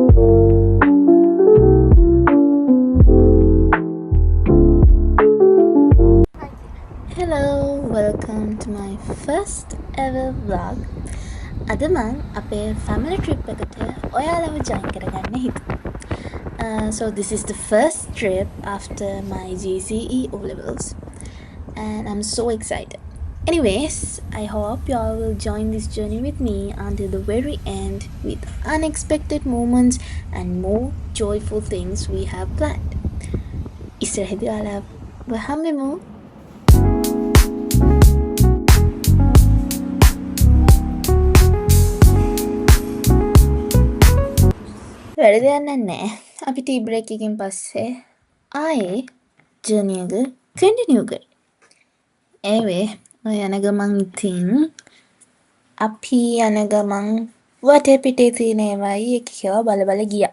Hello, welcome to my first ever vlog. අද මං අපේ family trip එකට ඔයාලව join කරගන්න හිතුවා. So this is the first trip after my GCE O levels and I'm so excited. Anyways, I hope y'all will join this journey with me until the very end with unexpected moments and more joyful things we have planned. ඉස්සරහදී ඔයාලව හම්බෙමු. වැඩ දෙයක් නෑ. අපි T break එකකින් පස්සේ ආයේ journey එක continue කරේ. anyway, ඔය යන ගමන් ඉතින් අපි යන ගමන් වටේ පිටේ තියෙන ඒවායි එක එක බල බල ගියා.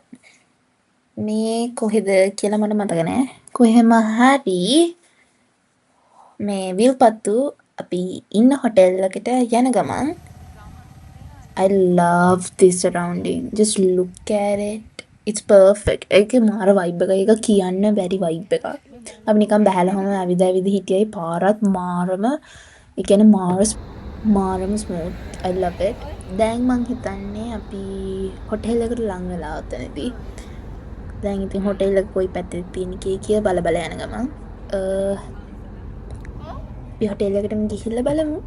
මේ කොහෙද කියලා මට මතක නෑ. කොහෙම හරි මේ විල්පත්තු අපි ඉන්න හොටෙල් එකට යන ගමන් I love this surrounding. Just look at it. It's perfect. ඒකේ මාර vibe එක. ඒක කියන්න බැරි vibe එකක්. අපි නිකන් බහැලම ඇවිද හිටියයි පාරත් මාරම ඒ කියන්නේ මාරම smooth. I love it. දැන් මං හිතන්නේ අපි හොටෙල් එකට ලං වෙලා උතනදී. දැන් ඉතින් හොටෙල් එක කොයි පැත්තේ තියෙන කියලා බල බල යන ගමන් අපි හොටෙල් එකටම ගිහිල්ලා බලමු.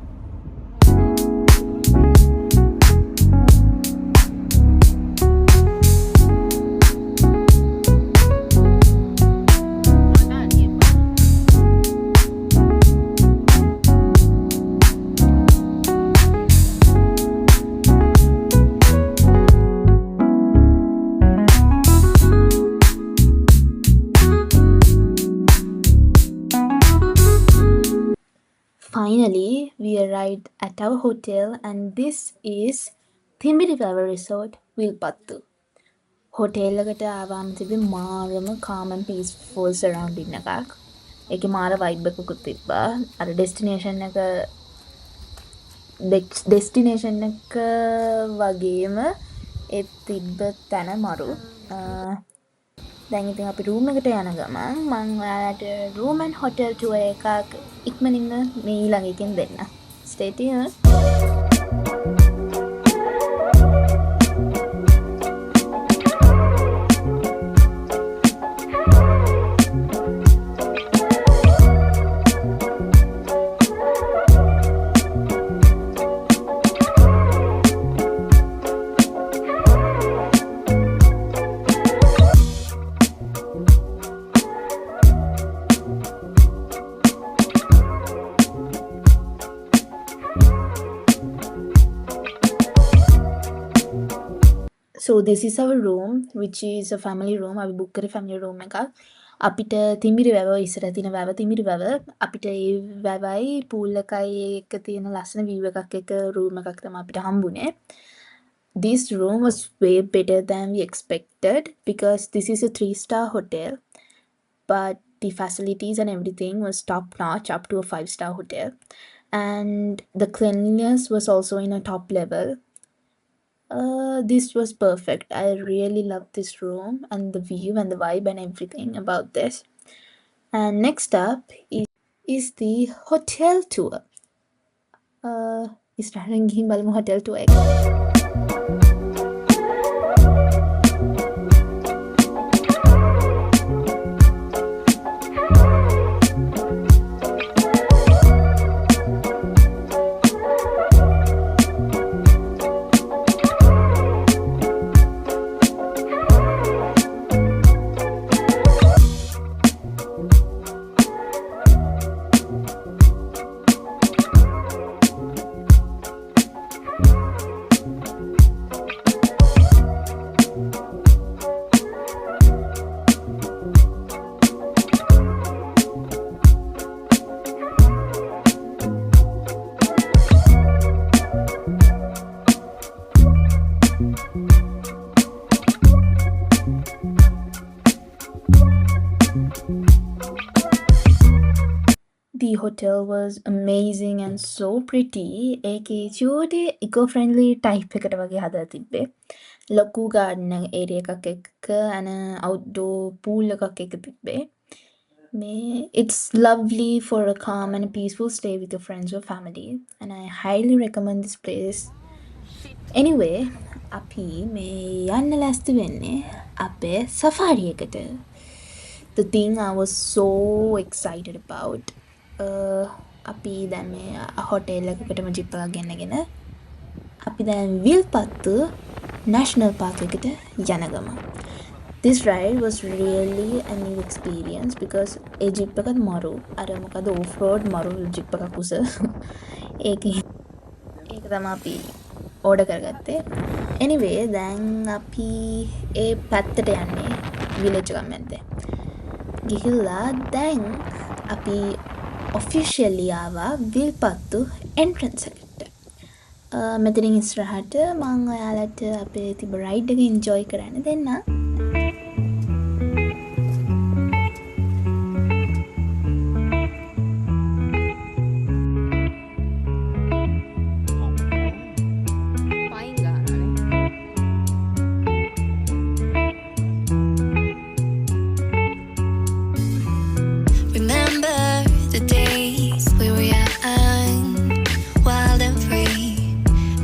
Finally, we arrived at our hotel and this is Thimbirivawa Resort, Vilpattu. Hotel එකට ආවම තිබි මාරම calm and peaceful surrounding එකක්. ඒකේ මාර vibe එකකුත් තිබ්බා. අර destination එක වගේම ඒ තිබ්බ තැන මරු. දැන් ඉතින් අපි room එකට යන ගමන් මම ඔයාලට room and hotel tour එකක් ඉක්මනින්ම මේ ඊළඟ එකෙන් දෙන්න. Stay tuned. So this is our room, which is a family room. අපි book කරේ family room එකක්. අපිට තිඹිරිවැව ඉස්සර තියෙන වැව තිඹිරිවැව අපිට ඒ වැවයි pool එකයි එක තියෙන ලස්සන view එකක් එක room එකක් තමයි අපිට හම්බුනේ. This room was way better than we expected because this is a 3-star hotel, but the facilities and everything was top notch up to a 5-star hotel, and the cleanliness was also in a top level. This was perfect. I really loved this room and the view and the vibe and everything about this. And next up is the hotel tour. Starting gihim balamu hotel tour එක. The hotel was amazing and so pretty. ඒකේ චූටි eco-friendly type එකට වගේ හදලා තිබ්බේ. ලොකු garden area එකක් එක්ක and outdoor pool එකක් එක තිබ්බේ. It's lovely for a calm and peaceful stay with your friends or family, and I highly recommend this place. Anyway, අපි මේ යන්න ලෑස්ති වෙන්නේ අපේ සෆාරි එකට. The thing I was so excited about. අපි දැන් මේ හොටෙල් එකකටම ජිප් එකක් ගෙනගෙන අපි දැන් විල්පත්තු national park එකට යන ගමන්. This ride was really a new experience because A jeep එකත් මරු. අර මොකද off road මරු ජිප් එකක් උස. ඒක තමයි අපි ඕඩර් කරගත්තේ. Anyway, දැන් අපි ඒ පැත්තට යන්නේ village එකක් මැද්දේ. ගිහිල්ලා දැන් අපි officially ආවා විල්පත්තු entrance එකට. මෙතනින් ඉස්සරහට මම ඔයාලට අපේ තිබ්බ රයිඩ් එක enjoy කරන්න දෙන්න. Remember the days we were young, wild and free,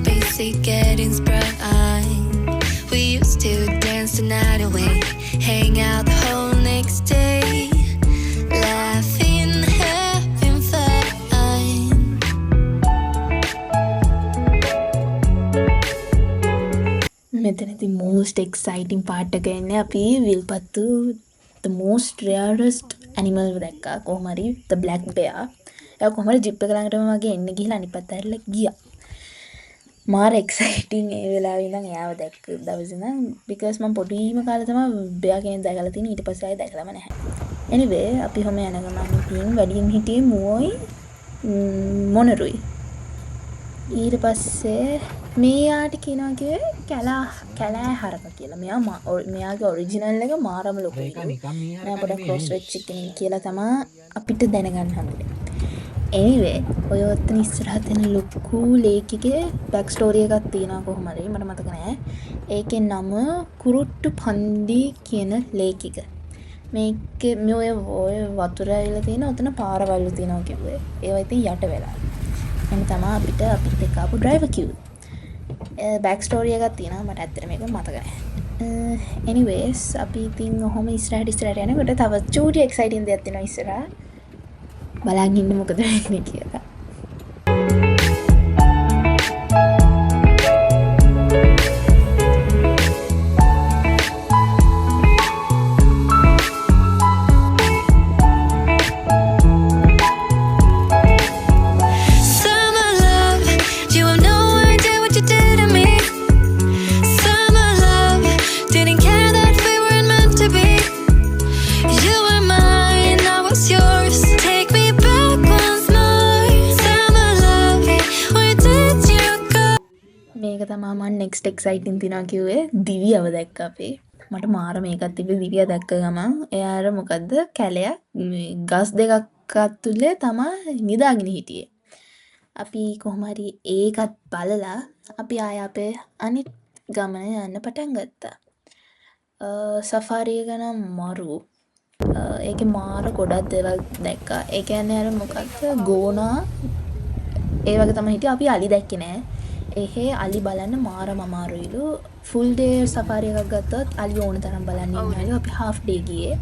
basic getting sprung. We used to dance the night away, hang out the whole next day, laughing, having fun. මෙතනදී most exciting part එක එන්නේ අපි Wilpattu the most rarest animal දැක්කා කොහොම හරි the black bear. එයා කොහොම හරි ජිප් එක ළඟටම වගේ එන්න ගිහලා අනිත් පැත්ත ඇරලා ගියා. මාර එක්සයිටිං ඒ වෙලාවේ ඉඳන් එයාව දැක්ක දවසේ ඉඳන් because මම පොඩිම කාලේ තමයි bear කෙනෙක් දැකලා තියෙන්නේ ඊට පස්සේ ආයෙ දැකලාම නැහැ. anyway අපි හැම යන ගමන් ඉතින් වැඩියෙන් හිටියේ මුවයි මොනරුයි. ඊට පස්සේ මෙයාට කියනවා කිව්වේ කැලෑ හරක කියලා. මෙයාගේ ඔරිජිනල් එක මාරම ලොකුයි. මෙයා පොඩක් ක්‍රොස් වෙච්ච කෙනෙක් කියලා තමයි අපිට දැනගන්න හම්බුනේ. anyway ඔය ඔතන ඉස්සරහට එන ලොකු ලේක් එකේ බෑක් ස්ටෝරි එකක් තියෙනවා කොහොම හරි මට මතක නෑ. ඒකේ නම කුරුට්ටු පන්දි කියන ලේක් එක. මේකේ මේ ඔය වතුර ඇවිල්ලා තියෙන ඔතන පාරවල් තියෙනවා කිව්වේ. ඒවා ඉතින් යට වෙලා. එන්න තමයි අපිට එක්ක ආපු ඩ්‍රයිවර් කිව්වේ. බෑක් ස්ටෝරි එකක් තියෙනවා මට ඇත්තට මේක මතක නැහැ. anyways අපි ඉතින් ඔහොම ඉස්සරහට යනකොට තව චූටි එක්සයිටිං දෙයක් තියෙනවා ඉස්සරහ. බලන් ඉන්න මොකද වෙන්නේ කියලා. Summer love, you have no idea what you did to me. Summer love, didn't care that we weren't meant to be. You were mine, I was yours. Take me back once more. Summer love, where did you go? මේක තමයි මම next exciting තියනවා කිව්වේ දිවියව දැක්ක අපේ. මට මාර මේකක් තිබ්බේ දිවිය දැක්ක ගමන් එයාර මොකද්ද කැලයක් ගස් දෙකක් අතුලේ තමයි නිදාගෙන හිටියේ. අපි කොහොම හරි ඒකත් බලලා අපි ආය අපේ අනිත් ගමන යන්න පටන් ගත්තා. සෆාරි එක නම් මරු. ඒකේ මාර ගොඩක් දේවල් දැක්කා. ඒ කියන්නේ අර මොකක්ද ගෝනා ඒ වගේ තමයි හිටියේ. අපි අලි දැක්කේ නෑ. එහෙ අලි බලන්න මාරම අමාරුයිලු. ෆුල් ඩේ සෆාරි එකක් ගත්තොත් අලි ඕන තරම් බලන්න ඉන්නවලු. අපි හාෆ් ඩේ ගියේ.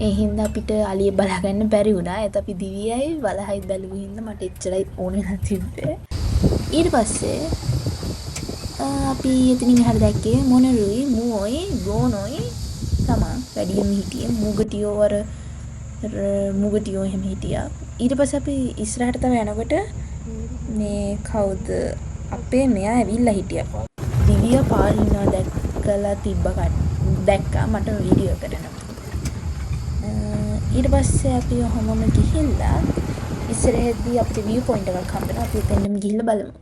ඒ හින්දා අපිට අලිය බලාගන්න බැරි වුණා. ඒත් අපි දිවියයි වලහයි බැලුව හින්දා මට එච්චරයි ඕනේ නැතිබ්බේ. ඊට පස්සේ අපි එතනින් එහාට දැක්කේ මොනරුයි මුවයි ගෝනොයි තමයි වැඩියෙන් හිටියේ. මුගටියෝ අර මුගටියෝ එහෙම හිටියා. ඊට පස්සේ අපි ඉස්සරහට තව යනකොට මේ කවුද අපේ මෙයා ඇවිල්ලා හිටියා. දිවිය පාරිනවා දැක්කලා දැක්කා මට වීඩියෝ කරනවා. ඊට පස්සේ අපි ඔහොමම ගිහිල්ලා ඉස්සරහදී අපිට view point එකක් හම්බෙනවා. අපි එතනම ගිහිල්ලා බලමු.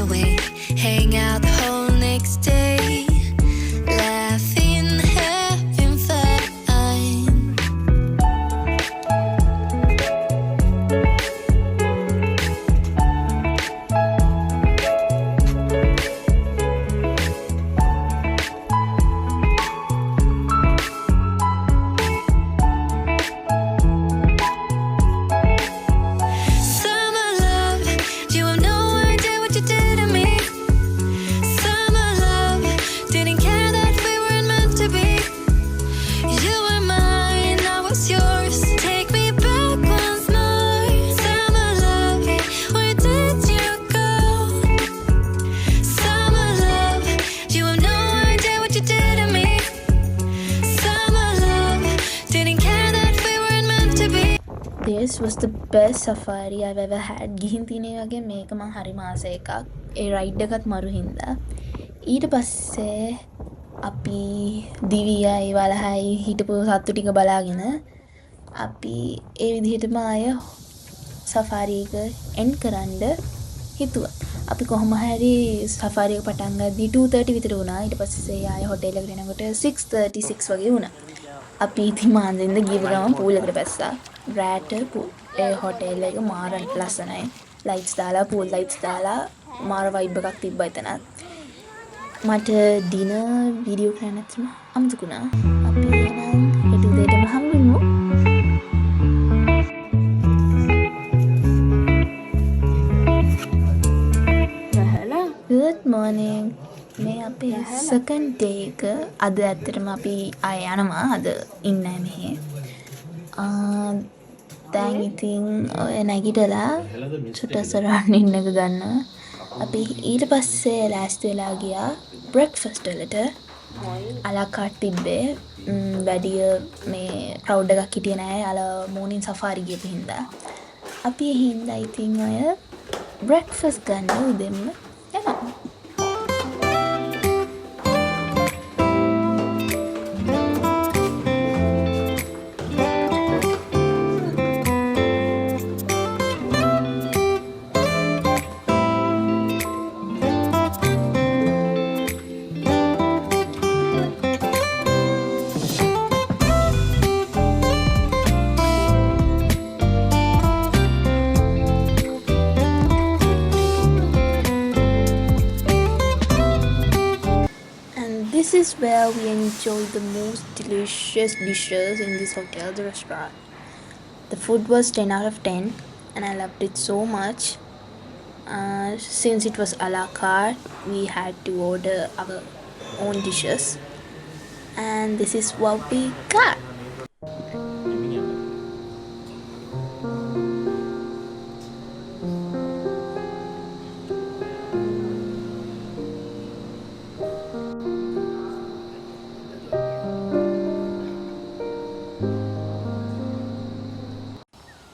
away. Hang out the whole next day. Laughing, having fun. Summer love, you have no idea what you did to me. Summer love, didn't care that we weren't meant to be. You were mine, I was yours. Take me back once more. Summer love, where did you go? Summer love, you have no idea what you did to me. Summer love, didn't care that we weren't meant to be. This was the best safari I've ever had. ගිහින් තියෙන ඒ වගේ මේක මං හරි මාස එකක්. ඒ ride එකත් මරු හින්දා. ඊට පස්සේ අපි දිවියයි වලහයි හිටපු සත්තු ටික බලාගෙන අපි ඒ විදිහටම ආය සෆාරි එක එන්ඩ් කරන්න හිතුවා. අපි කොහොම හරි සෆාරි එක පටන් ගද්දී 2:30 විතර වුණා. ඊට පස්සේ ආය හොටෙල් එකට එනකොට 6:36 වගේ වුණා. අපි ඉතින් මාන්දෙන්ද ගිහම ගමන් පූල් එකට බැස්සා. රෑට ඒ හොටෙල් එක මාර ලස්සනයි. ලයිට්ස් දාලා පූල් ලයිට්ස් දාලා මාර වයිබ් එකක් තිබ්බා එතනත්. මට ඩිනර් වීඩියෝ කරන්න ඇත්තටම අමතක වුණා. අපි එහෙනම් හෙට උදේටම හම්බෙමු. Good morning. මේ අපේ second day එක. අද ඇත්තටම අපි ආය යනවා. අද ඉන්නේ මෙහෙ. දැන් ඉතින් ඔය නැගිටලා චුට්ටසරන් ඉන්න එක ගන්නවා. අපි ඊට පස්සේ ලෑස්ති වෙලා ගියා බ්‍රෙක්ෆාස්ට් වලට. අලාකාට් තිබ්බේ. වැඩිය මේ ක්‍රවුඩ් එකක් හිටියේ නෑ. අල මෝනින් සෆාරි ගියපු හින්දා. අපි ඒ හින්දා ඉතින් ඔය බ්‍රෙක්ෆාස්ට් ගන්න උදෙන්ම යනවා. This is where we enjoy the most delicious dishes in this hotel, the restaurant. The food was 10 out of 10 and I loved it so much. Since it was a la carte, we had to order our own dishes. And this is what we got.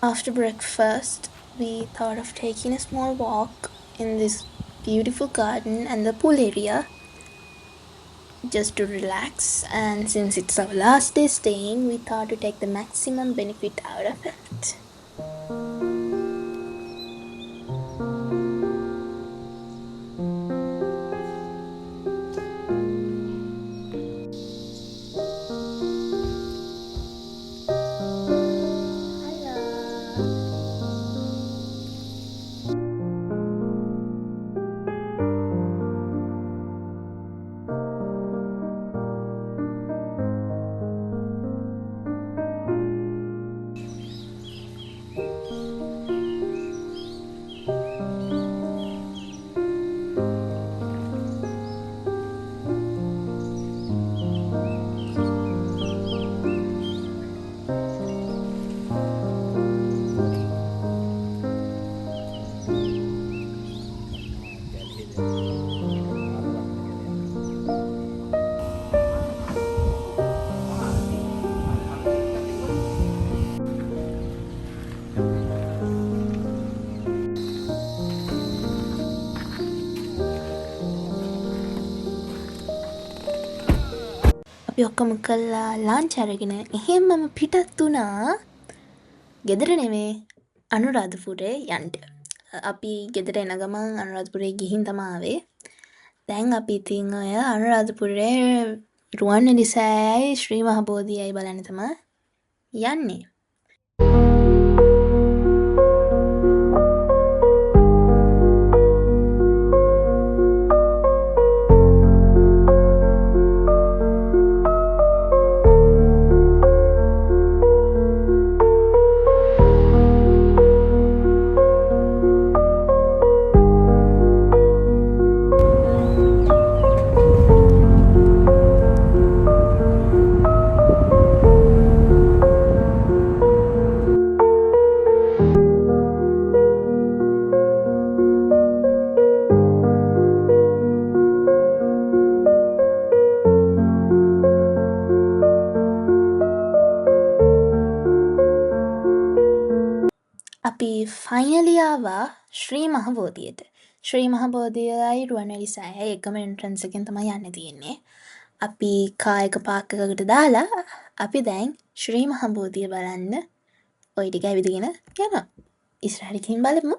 After breakfast, we thought of taking a small walk in this beautiful garden and the pool area just to relax. And since it's our last day staying, we thought to take the maximum benefit out of it. අපි ඔක්කොම කළා lunch අරගෙන එහෙම්මම පිටත් වුණා. ගෙදර නෙමේ අනුරාධපුරේ යන්න. අපි ගෙදර එන ගමන් අනුරාධපුරේ ගිහින් තමා ආවේ. දැන් අපි ඉතින් ඔය අනුරාධපුරේ රුවන්වැලි සෑයයි ශ්‍රී මහ බෝධියයි බලන්න තමා යන්නේ. අපි ෆයිනලි ආවා ශ්‍රී මහ බෝධියට. ශ්‍රී මහ බෝධියයි රුවන්වැලි සෑයයි එකම එන්ට්‍රන්ස් එකෙන් තමයි යන්න තියෙන්නේ. අපි කාර් එක පාක් එකකට දාලා අපි දැන් ශ්‍රී මහ බෝධිය බලන්න ওই ටික ඇවිදගෙන යනවා. ඉස්සරහට ගිහින් බලමු.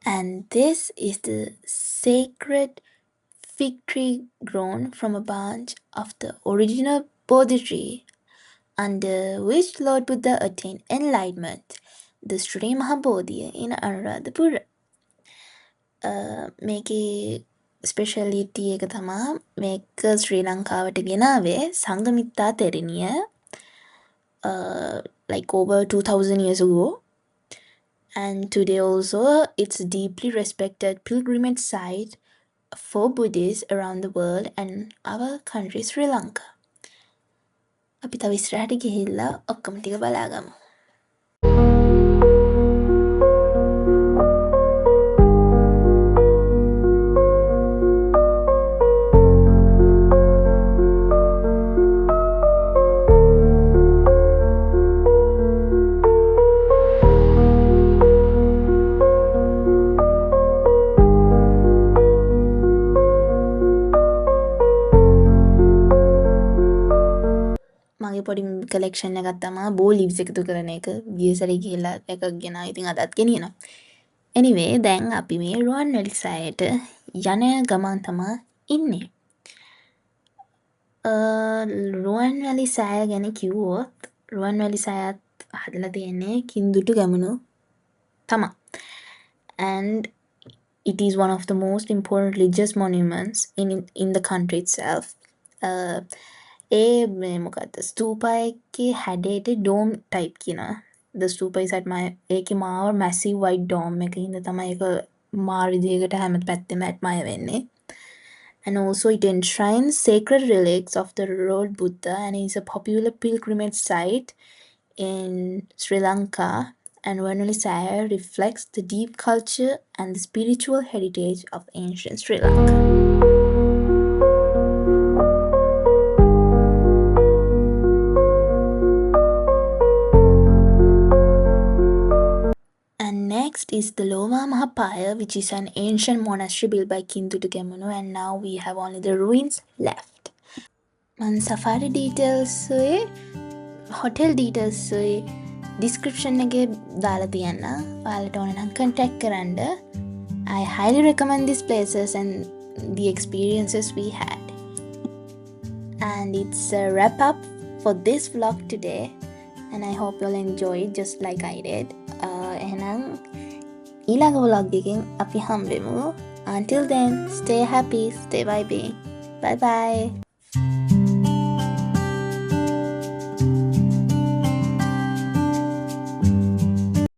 And this is the sacred fig tree grown from a branch of the original Bodhi tree, under which Lord Buddha attained enlightenment, the Sri Mahabodhi in Anuradhapura. මේකේ ස්පෙෂලිටි එක තමා මේක ශ්‍රී ලංකාවට ගෙනාවේ Sanghamitta තෙරණිය like over 2000 years ago. And today also, it's a deeply respected pilgrimage site for Buddhists around the world and our country, Sri Lanka. අපි තව ඉස්සරහට ගිහිල්ලා ඔක්කොම ටික බලාගමු. මගේ පොඩි කලෙක්ෂන් එකක් තමා බෝ ලිව්ස් එකතු කරන එක. ගිය සැරේ ගිහිල්ලා එකක් ගෙනා. ඉතින් අදත් ගෙනියනවා. anyway දැන් අපි මේ රුවන්වැලි සෑයට යන ගමන් තමා ඉන්නේ. රුවන්වැලි සෑය ගැන කිව්වොත් රුවන්වැලි සෑයත් හදලා තියෙන්නේ කින්දුටු ගැමුණු තමා. And it is one of the most important religious monuments in the country itself. ඒ මොකක්ද ස්තූපයකේ හැඩයට ඩෝම් ටයිප් කියනවා. The stupa is at my ඒකේ මාව massive white dome එකකින්ද තමයි ඒක මා විදියකට හැම පැත්තෙම admire වෙන්නේ. And also it enshrines sacred relics of the Lord Buddha and is a popular pilgrimage site in Sri Lanka. And Ruwanweli Seya reflects the deep culture and the spiritual heritage of ancient Sri Lanka. And next is the Loma Mahapaya, which is an ancient monastery built by Kindutu Kemunu, and now we have only the ruins left. Man safari details hotel details description එකේ දාලා තියන්න. ඔයාලට ඕන නම් contact කරන්න. I highly recommend these places and the experiences we had. And it's a wrap up for this vlog today, and I hope you'll enjoy it just like I did. එහෙනම් ඊළඟ vlog එකකින් අපි හම්බෙමු. Until then, stay happy, stay vibing. Bye bye.